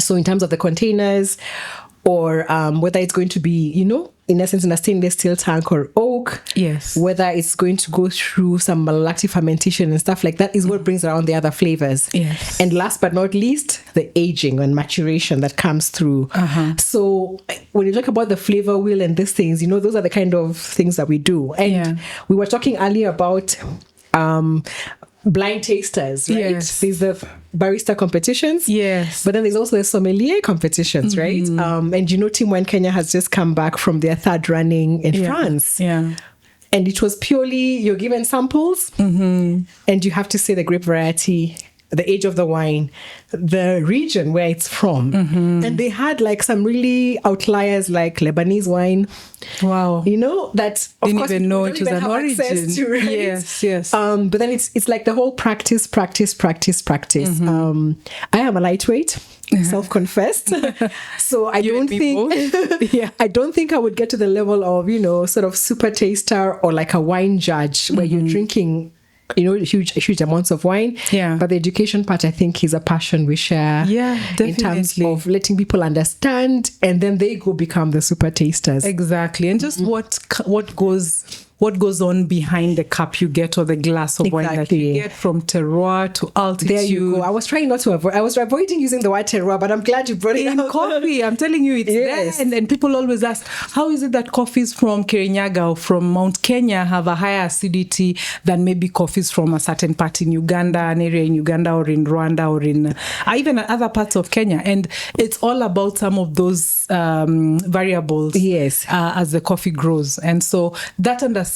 So in terms of the containers, or whether it's going to be, in essence, in a stainless steel tank or oak. Yes. Whether it's going to go through some malolactic fermentation and stuff like that is what brings around the other flavors. Yes. And last but not least, the aging and maturation that comes through. So when you talk about the flavor wheel and these things, those are the kind of things that we do. And we were talking earlier about blind tasters, right? Yes. There's the barista competitions. Yes. But then there's also the sommelier competitions, right? And Team Wine Kenya has just come back from their 3rd running in France. Yeah. And it was purely, you're given samples and you have to say the grape variety, the age of the wine, the region where it's from. And they had like some really outliers like Lebanese wine. Wow. That of didn't course even know don't it was even an have origin. Access to, right? Yes. But then it's like the whole practice. I am a lightweight, self-confessed. So I don't think I would get to the level of, sort of super taster or like a wine judge where you're drinking huge amounts of wine. Yeah. But the education part, I think, is a passion we share. Yeah, definitely. In terms of letting people understand, and then they go become the super tasters. Exactly. And just what goes on behind the cup you get or the glass of wine that you get, from terroir to altitude. There you go. I was trying not to avoid. I was avoiding using the word terroir, but I'm glad you brought it in out. Coffee. I'm telling you, it's there. And people always ask, how is it that coffees from Kirinyaga or from Mount Kenya have a higher acidity than maybe coffees from a certain part in Uganda, an area in Uganda or in Rwanda or in even other parts of Kenya? And it's all about some of those variables as the coffee grows. And so that understanding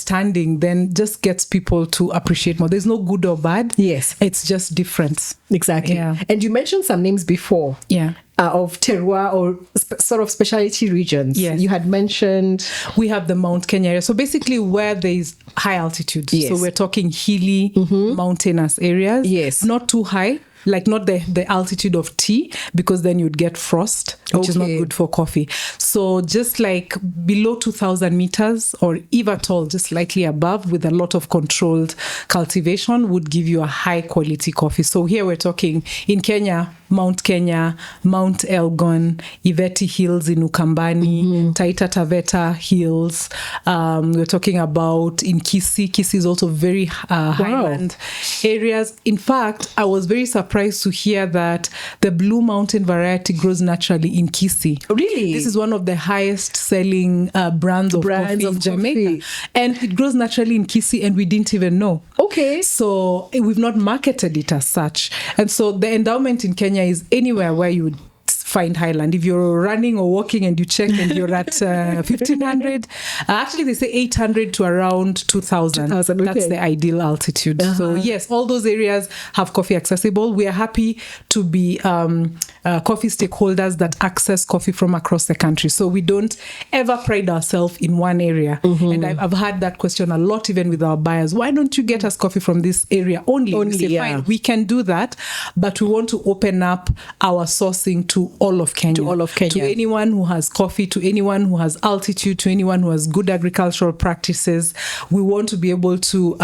then just gets people to appreciate more. There's no good or bad. Yes. It's just different. Exactly. Yeah. And you mentioned some names before. Yeah. Of terroir or sort of specialty regions. Yes. You had mentioned... We have the Mount Kenya area. So basically where there is high altitude. Yes. So we're talking hilly, mountainous areas. Yes. Not too high. Like not the altitude of tea, because then you'd get frost, which is not good for coffee. So just like below 2,000 meters, or if at all, just slightly above, with a lot of controlled cultivation, would give you a high quality coffee. So here we're talking in Kenya, Mount Kenya, Mount Elgon, Iveti Hills in Ukambani, Taita Taveta Hills. We're talking about in Kisii. Kisii is also very highland areas. In fact, I was very surprised to hear that the Blue Mountain variety grows naturally in Kisii. Really? This is one of the highest selling brands of coffee in Jamaica. And it grows naturally in Kisii, and we didn't even know. Okay. So we've not marketed it as such. And so the endowment in Kenya is anywhere where you would find highland. If you're running or walking and you check and you're at 1,500, actually they say 800 to around 2,000. That's the ideal altitude. So yes, all those areas have coffee accessible. We are happy to be coffee stakeholders that access coffee from across the country. So we don't ever pride ourselves in one area. And I've had that question a lot, even with our buyers. Why don't you get us coffee from this area only? Fine, we can do that, but we want to open up our sourcing to all of Kenya. To anyone who has coffee, to anyone who has altitude, to anyone who has good agricultural practices. We want to be able to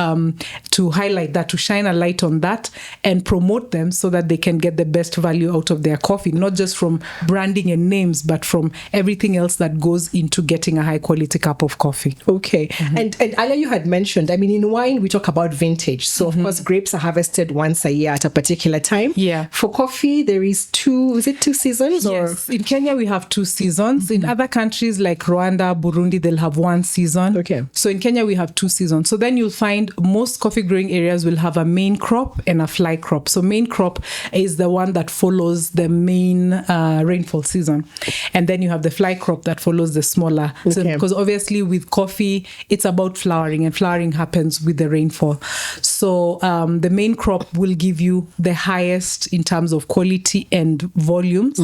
highlight that, to shine a light on that and promote them so that they can get the best value out of their coffee, not just from branding and names, but from everything else that goes into getting a high quality cup of coffee. Okay. And earlier you had mentioned, I mean, in wine, we talk about vintage. So of course, grapes are harvested once a year at a particular time. Yeah. For coffee, there is two seasons? Yes. In Kenya, we have 2 seasons. In other countries like Rwanda, Burundi, they'll have 1 season. Okay. So in Kenya, we have 2 seasons. So then you'll find most coffee growing areas will have a main crop and a fly crop. So main crop is the one that follows the main rainfall season. And then you have the fly crop that follows the smaller. Okay. So, because obviously with coffee, it's about flowering, and flowering happens with the rainfall. So the main crop will give you the highest in terms of quality and volumes.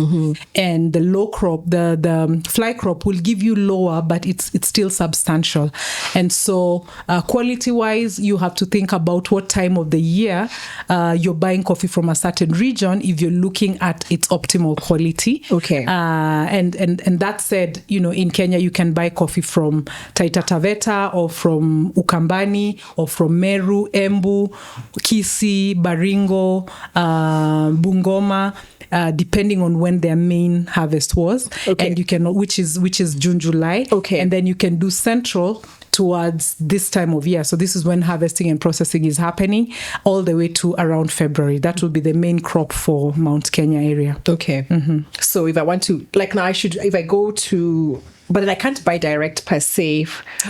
And the low crop, the fly crop, will give you lower, but it's still substantial. And so quality wise, you have to think about what time of the year you're buying coffee from a certain region if you're looking at its optimal quality. Okay. And that said, in Kenya you can buy coffee from Taita Taveta or from Ukambani or from Meru, Embu, Kisii, Baringo, Bungoma, depending on when their main harvest was. Okay. And you can, which is June, July. Okay. And then you can do central towards this time of year. So this is when harvesting and processing is happening, all the way to around February. That will be the main crop for Mount Kenya area. Okay. So if I want to, like now if I go to, but then I can't buy direct per se.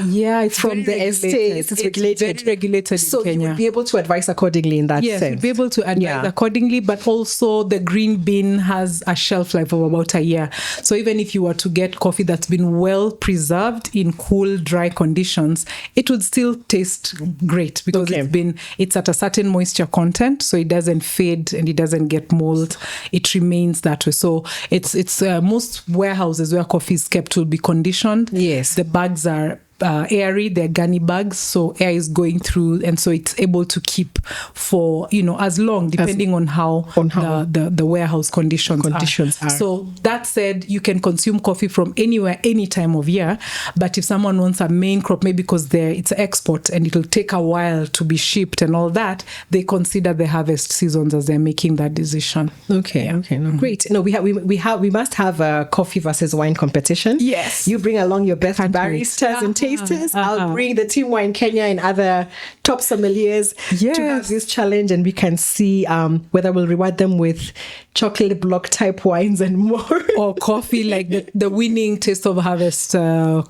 Yeah, it's from the estates. It's regulated. Very regulated so in Kenya. You would be able to advise accordingly in that sense. Yes, you'd be able to advise accordingly, but also the green bean has a shelf life of about a year. So even if you were to get coffee that's been well preserved in cool, dry conditions, it would still taste great because it's at a certain moisture content, so it doesn't fade and it doesn't get mold. It remains that way. So it's most warehouses where coffee is kept will be conditioned. Yes. The bags are airy, they're gunny bags, so air is going through, and so it's able to keep for as long, depending on how the warehouse conditions are. So that said, you can consume coffee from anywhere, any time of year, but if someone wants a main crop, maybe because it's export and it'll take a while to be shipped and all that, they consider the harvest seasons as they're making that decision. Okay. No, great. No, we must have a coffee versus wine competition. Yes. You bring along your best baristas and tasters. I'll bring the Team Wine Kenya and other top sommeliers to have this challenge, and we can see whether we'll reward them with chocolate block type wines and more, or coffee like the winning Taste of Harvest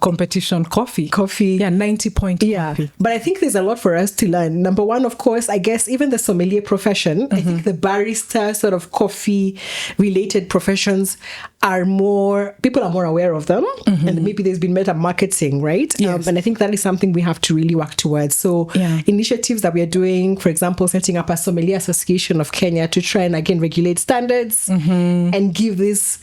competition coffee. 90-point coffee. But I think there's a lot for us to learn. Number one, of course, I guess even the sommelier profession, I think the barista sort of coffee related professions people are more aware of them, and maybe there's been better marketing, right? Yes. And I think that is something we have to really work towards. So initiatives that we are doing, for example, setting up a sommelier association of Kenya to try and again regulate standards and give this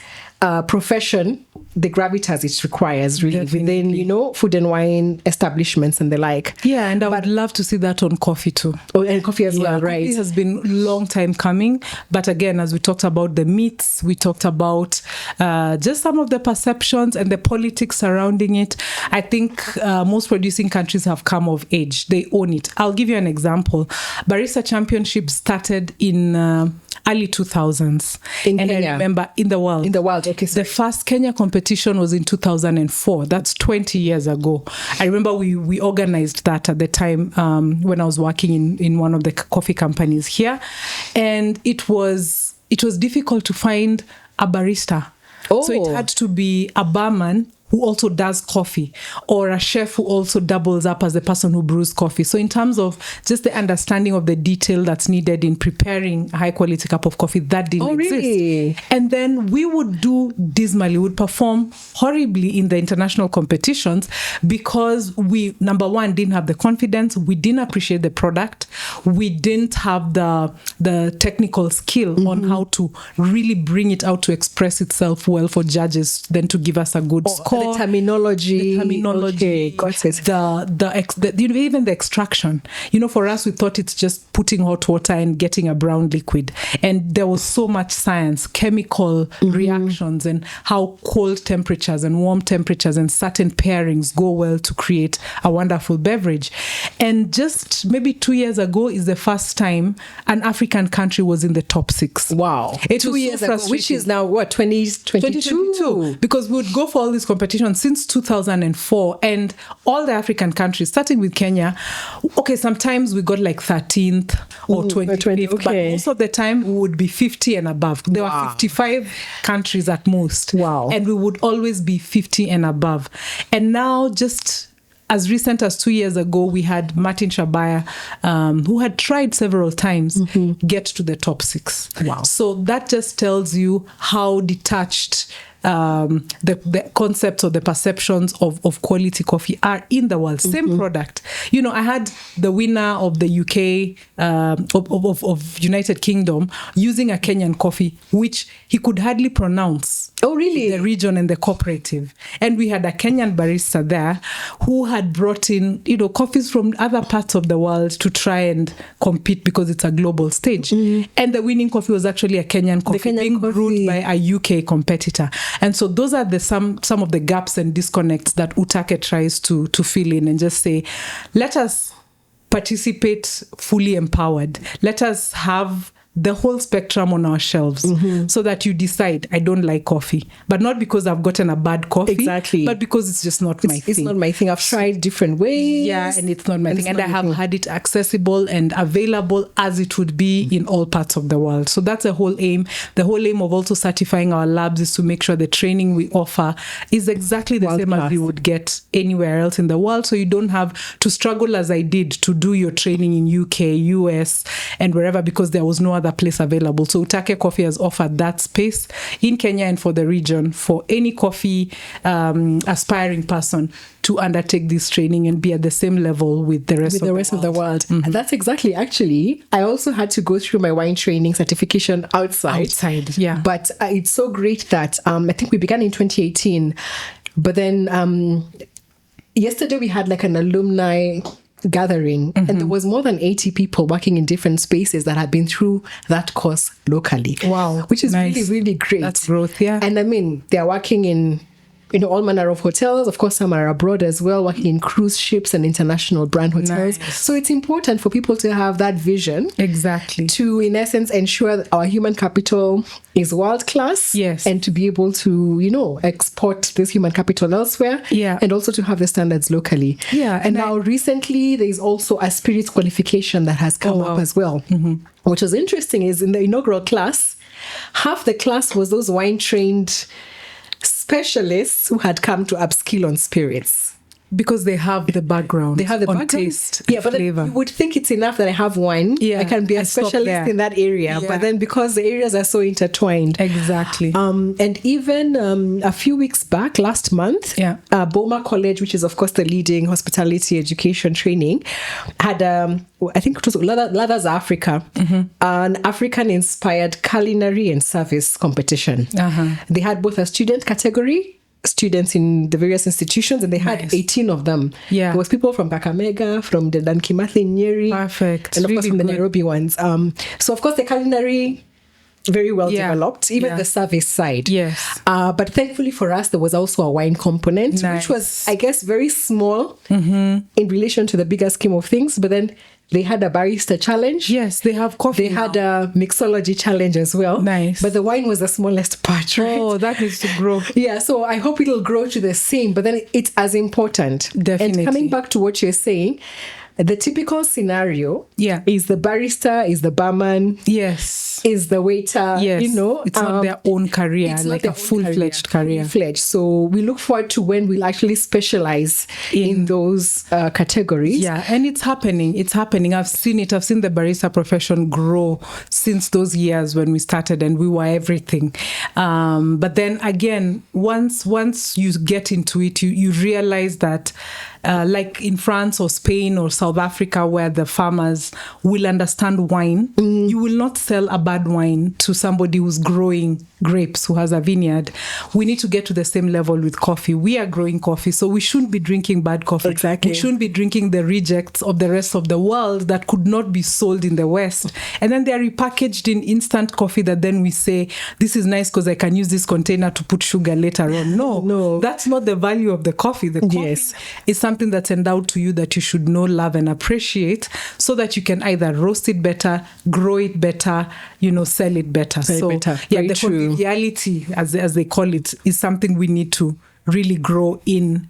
profession, the gravitas it requires really within, food and wine establishments and the like. Yeah, and I would love to see that on coffee too. Oh, and coffee as well, right? Coffee has been a long time coming. But again, as we talked about the myths, we talked about just some of the perceptions and the politics surrounding it. I think most producing countries have come of age. They own it. I'll give you an example. Barista Championship started in early 2000s. In and Kenya. I remember in the world. In the world, okay. The first Kenya competition was in 2004. That's 20 years ago. I remember we organized that at the time when I was working in one of the coffee companies here. And it was difficult to find a barista. Oh. So it had to be a barman who also does coffee, or a chef who also doubles up as the person who brews coffee. So in terms of just the understanding of the detail that's needed in preparing a high quality cup of coffee, that didn't exist. Really? And then we would do dismally, would perform horribly in the international competitions because we, number one, didn't have the confidence, we didn't appreciate the product, we didn't have the technical skill on how to really bring it out to express itself well for judges, then to give us a good score. The terminology. Okay, got it. Even the extraction. For us, we thought it's just putting hot water and getting a brown liquid. And there was so much science, chemical reactions, and how cold temperatures and warm temperatures and certain pairings go well to create a wonderful beverage. And just maybe 2 years ago is the first time an African country was in the top 6. Wow. It 2 was years so ago, which is now what, 2022? Because we would go for all these competitions since 2004, and all the African countries, starting with Kenya, okay, sometimes we got like 13th or 25th, okay. but most of the time we would be 50 and above. There were 55 countries at most. Wow. And we would always be 50 and above. And now, just as recent as 2 years ago, we had Martin Shabaya, who had tried several times, get to the top 6. Wow. So that just tells you how detached the concepts or the perceptions of quality coffee are in the world. Same product. I had the winner of the UK, of United Kingdom, using a Kenyan coffee, which he could hardly pronounce. Oh, really? The region and the cooperative. And we had a Kenyan barista there who had brought in, coffees from other parts of the world to try and compete because it's a global stage. And the winning coffee was actually a Kenyan coffee being brewed by a UK competitor. And so those are some of the gaps and disconnects that Utake tries to fill in and just say, let us participate fully empowered. Let us have the whole spectrum on our shelves so that you decide, I don't like coffee, but not because I've gotten a bad coffee, exactly, but because it's just not my thing. It's not my thing. I've tried different ways. Yeah, and it's not my thing. And I have had it accessible and available as it would be in all parts of the world. So that's the whole aim. The whole aim of also certifying our labs is to make sure the training we offer is exactly the same as you would get anywhere else in the world. So you don't have to struggle as I did to do your training in UK, US, and wherever, because there was no other place available. So Utake Coffee has offered that space in Kenya and for the region for any coffee aspiring person to undertake this training and be at the same level with the rest of the world. And that's exactly, actually, I also had to go through my wine training certification outside. Yeah. But it's so great that I think we began in 2018, but then yesterday we had like an alumni gathering, and there was more than 80 people working in different spaces that had been through that course locally. Wow. Which is nice. really, really great. That's growth, yeah. And I mean, they're working in all manner of hotels. Of course, some are abroad as well, working in cruise ships and international brand hotels. Nice. So it's important for people to have that vision. Exactly. To, in essence, ensure that our human capital is world class. Yes. And to be able to, export this human capital elsewhere. Yeah. And also to have the standards locally. Yeah. And now recently, there's also a spirits qualification that has come up as well. Which was interesting is in the inaugural class, half the class was those wine-trained specialists who had come to upskill on spirits. because they have the background. They have the on background. Taste, yeah, but flavor. you would think it's enough that I have wine. Yeah, I can be a I stop specialist there. in that area. Yeah. But then because the areas are so intertwined. Exactly. And even a few weeks back, last month, Yeah. Boma College, which is of course the leading hospitality education training, had I think it was Ladders Africa, an African-inspired culinary and service competition. They had both a student category, students in the various institutions, and they had 18 of them. Yeah. There was people from Kakamega, from the Dan Kimathi Nyeri, Perfect. and of course Really from the good. Nairobi ones. So of course the culinary, very well developed, even the service side. Yes. But thankfully for us, there was also a wine component, Nice. which was, I guess, very small in relation to the bigger scheme of things. But then they had a barista challenge. Yes, they have coffee. They had a mixology challenge as well. Nice. But the wine was the smallest part, right? Oh, that needs to grow. Yeah, so I hope it'll grow to the same, but then it's as important. Definitely. And coming back to what you're saying, the typical scenario is the barista, is the barman, Yes. is the waiter, Yes. you know. It's not their own career, it's not like their a own full-fledged career. Full-fledged. So we look forward to when we'll actually specialize in those categories. Yeah, and it's happening. It's happening. I've seen it. I've seen the barista profession grow since those years when we started and we were everything. But then again, once you get into it, you realize that like in France or Spain or South Africa, where the farmers will understand wine, you will not sell a bad wine to somebody who's growing grapes, who has a vineyard. We need to get to the same level with coffee. We are growing coffee, so we shouldn't be drinking bad coffee. Exactly. We shouldn't be drinking the rejects of the rest of the world that could not be sold in the West. And then they're repackaged in instant coffee that then we say, this is nice because I can use this container to put sugar later on. No, that's not the value of the coffee. The coffee is something that's endowed to you that you should know, love, and appreciate, so that you can either roast it better, grow it better, sell it better. Very the true. conviviality, as they call it, is something we need to really grow in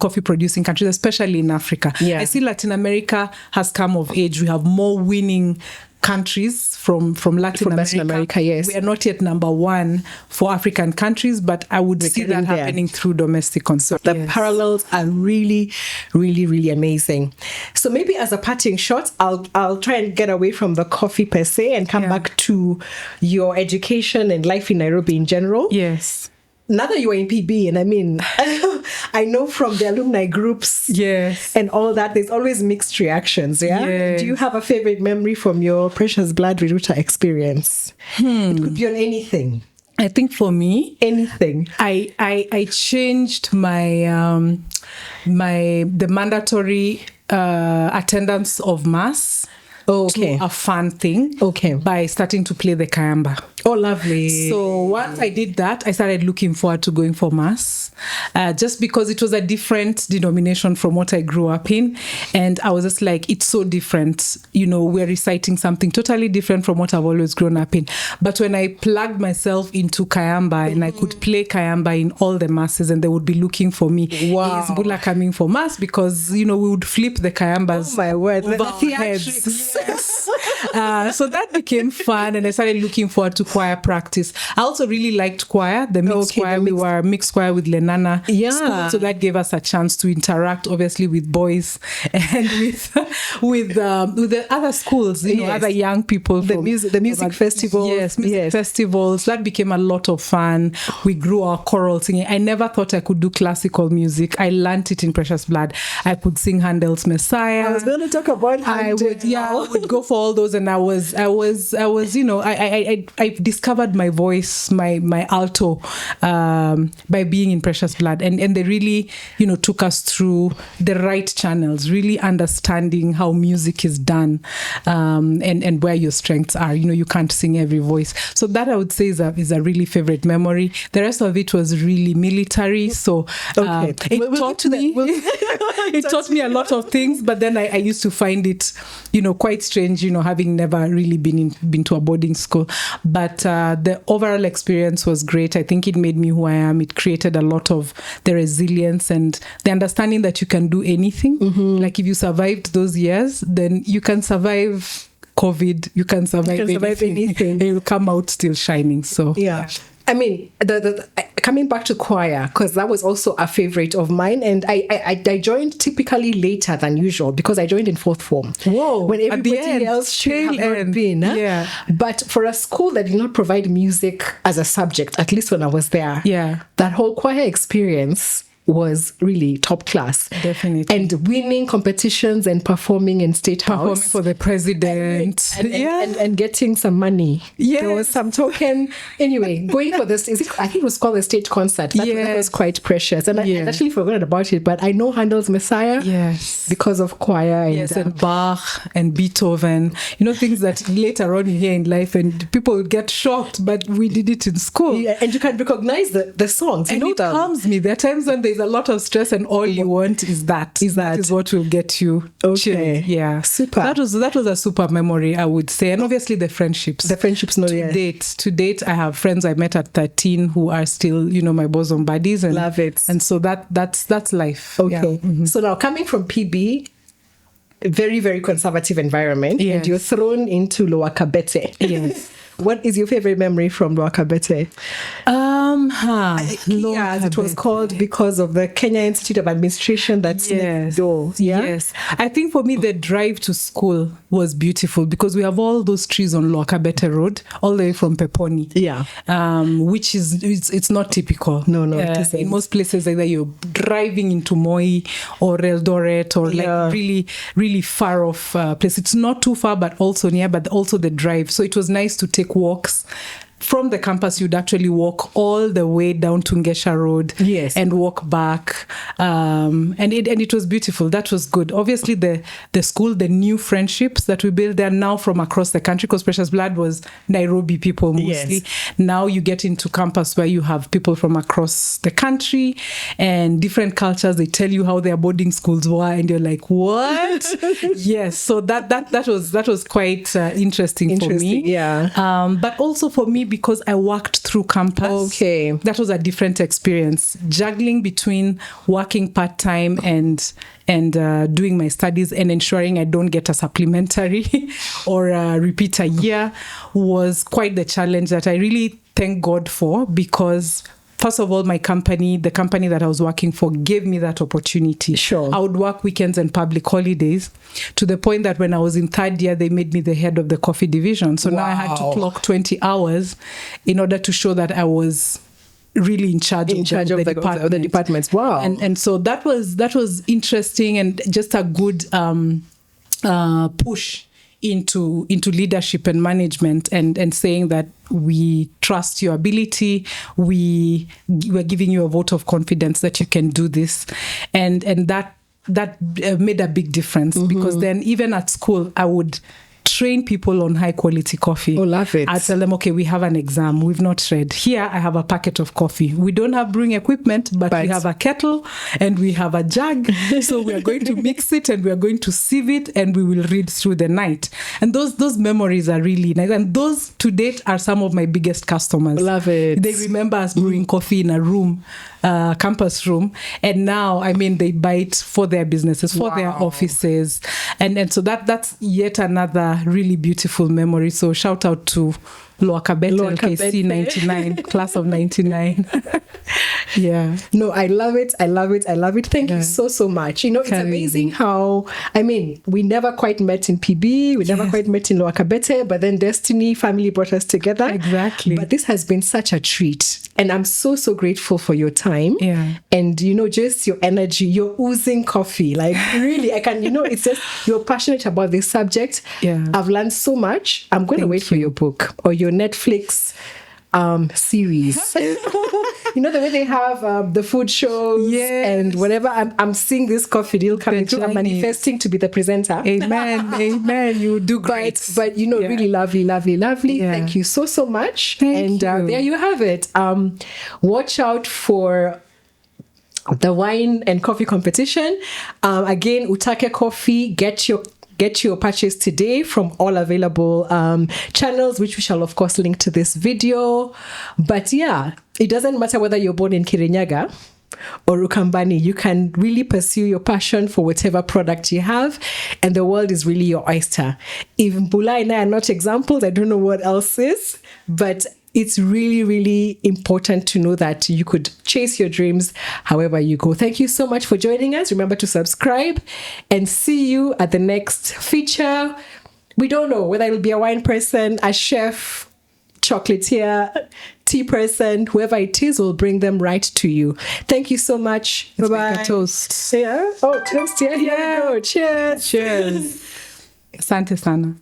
coffee producing countries, especially in Africa. Yeah. I see Latin America has come of age. We have more winning countries from Latin America. Yes. We are not yet number one for African countries, but I would see that happening through domestic consumption. The parallels are really, really, really amazing. So maybe as a parting shot, I'll try and get away from the coffee per se and come back to your education and life in Nairobi in general. Yes. Now that you are in PB, and I mean, I know from the alumni groups and all that, there's always mixed reactions, Yes. Do you have a favorite memory from your Precious Blood Riruta experience? It could be on anything. I think for me, anything. I changed my the mandatory attendance of mass to a fun thing by starting to play the kayamba. Oh, lovely. So once I did that, I started looking forward to going for mass, just because it was a different denomination from what I grew up in. And I was just like, it's so different. We're reciting something totally different from what I've always grown up in. But when I plugged myself into kayamba and I could play kayamba in all the masses, and they would be looking for me. Wow. Is Mbula coming for mass? Because, we would flip the kayambas. Oh, my word. Over our heads. Yes. So that became fun, and I started looking forward to choir practice. I also really liked choir, the mixed choir. We were mixed choir with Lenana school, so that gave us a chance to interact, obviously, with boys and with the other schools, other young people. The music festivals. Yes, music festivals. That became a lot of fun. We grew our choral singing. I never thought I could do classical music. I learned it in Precious Blood. I could sing Handel's Messiah. I was going to talk about Handel. I would go for all those, and I discovered my voice, my alto, by being in Precious Blood, and they really, took us through the right channels, really understanding how music is done, and where your strengths are. You can't sing every voice, so that I would say is a really favorite memory. The rest of it was really military, so it taught me a lot of things. But then I used to find it, quite strange, having never really been to a boarding school. But the overall experience was great. I think it made me who I am. It created a lot of the resilience and the understanding that you can do anything. Like if you survived those years, then you can survive COVID. You can survive anything. And you'll come out still shining. So yeah. I mean, coming back to choir, because that was also a favorite of mine, and I joined typically later than usual because I joined in fourth form. Whoa! When everybody else should have not been. Huh? Yeah. But for a school that did not provide music as a subject, at least when I was there, that whole choir experience was really top class. Definitely. And winning competitions and performing in State House. Performing for the president. And getting some money. Yes. There was some token. Anyway, going for this, I think it was called the state concert. That was quite precious. And I actually forgot about it, but I know Handel's Messiah. Yes. Because of choir. And Bach and Beethoven. You know, things that later on you hear in life and people get shocked, but we did it in school. Yeah, and you can recognize the songs. And it calms me. There are times when there's a lot of stress and all you want is that. That is what will get you chilling. Yeah. Super. That was a super memory, I would say. And obviously the friendships. To date, I have friends I met at 13 who are still, you know, my bosom buddies. And love it. And so that's life. Okay. Yeah. Mm-hmm. So now coming from PB, very, very conservative environment, and you're thrown into Lower Kabete. Yes. What is your favorite memory from Lower Kabete? As it was called because of the Kenya Institute of Administration that's next door. Yes. I think for me, the drive to school was beautiful because we have all those trees on Lower Kabete Road, all the way from Peponi. Yeah. Which is, it's not typical. No. In most places, either you're driving into Moi or Eldoret or like really, really far off place. It's not too far, but also near, but also the drive. So it was nice to take walks. From the campus, you'd actually walk all the way down to Ngesha Road and walk back. And it was beautiful. That was good. Obviously, the school, the new friendships that we built there now from across the country, because Precious Blood was Nairobi people mostly. Yes. Now you get into campus where you have people from across the country and different cultures. They tell you how their boarding schools were, and you're like, what? Yes. So that was quite interesting for me. Yeah. But also for me, because I worked through campus. Okay. That was a different experience. Juggling between working part-time and doing my studies and ensuring I don't get a supplementary or a repeat a year was quite the challenge that I really thank God for, because first of all, the company that I was working for gave me that opportunity. Sure. I would work weekends and public holidays, to the point that when I was in third year, they made me the head of the coffee division. So now I had to clock 20 hours in order to show that I was really in charge of the departments. Wow. And so that was interesting and just a good push into leadership and management, and saying that we trust your ability, we're giving you a vote of confidence that you can do this, and that made a big difference, because then even at school I would train people on high quality coffee. Oh, love it. I tell them, okay, we have an exam, we've not read. Here, I have a packet of coffee. We don't have brewing equipment, but we have a kettle and we have a jug. So we are going to mix it and we are going to sieve it and we will read through the night. And those memories are really nice. And those to date are some of my biggest customers. Love it. They remember us brewing coffee in a room, campus room. And now, I mean, they buy it for their businesses, for their offices. And so that's yet another really beautiful memory. So shout out to Lower Kabete, LKC 99, class of 99. Yeah. No, I love it. Thank you so much. You know, it's amazing how, I mean, we never quite met in PB, we never quite met in Lower Kabete, but then Destiny family brought us together. Exactly. But this has been such a treat. And I'm so grateful for your time. Yeah. And, you know, just your energy, you're oozing coffee. Like, really, I can, you know, it's just, you're passionate about this subject. Yeah. I've learned so much. I'm going to wait for your book or your Netflix series. You know, the way they have the food shows and whatever. I'm seeing this coffee deal coming through. I'm manifesting to be the presenter. Amen. Amen. You do great. But you know, really lovely. Yeah. Thank you so much. Thank you. There you have it. Watch out for the wine and coffee competition. Again, Utake Coffee, get your purchase today from all available channels, which we shall of course link to this video. But yeah, it doesn't matter whether you're born in Kirinyaga or Ukambani, you can really pursue your passion for whatever product you have, and the world is really your oyster. If Mbula and I are not examples, I don't know what else is, but it's really, really important to know that you could chase your dreams however you go. Thank you so much for joining us. Remember to subscribe, and see you at the next feature. We don't know whether it'll be a wine person, a chef, chocolatier, tea person, whoever it is will bring them right to you. Thank you so much. Bye-bye. Toast. Yeah. Oh, toast. Yeah, here we go. Cheers. Cheers. Asante sana.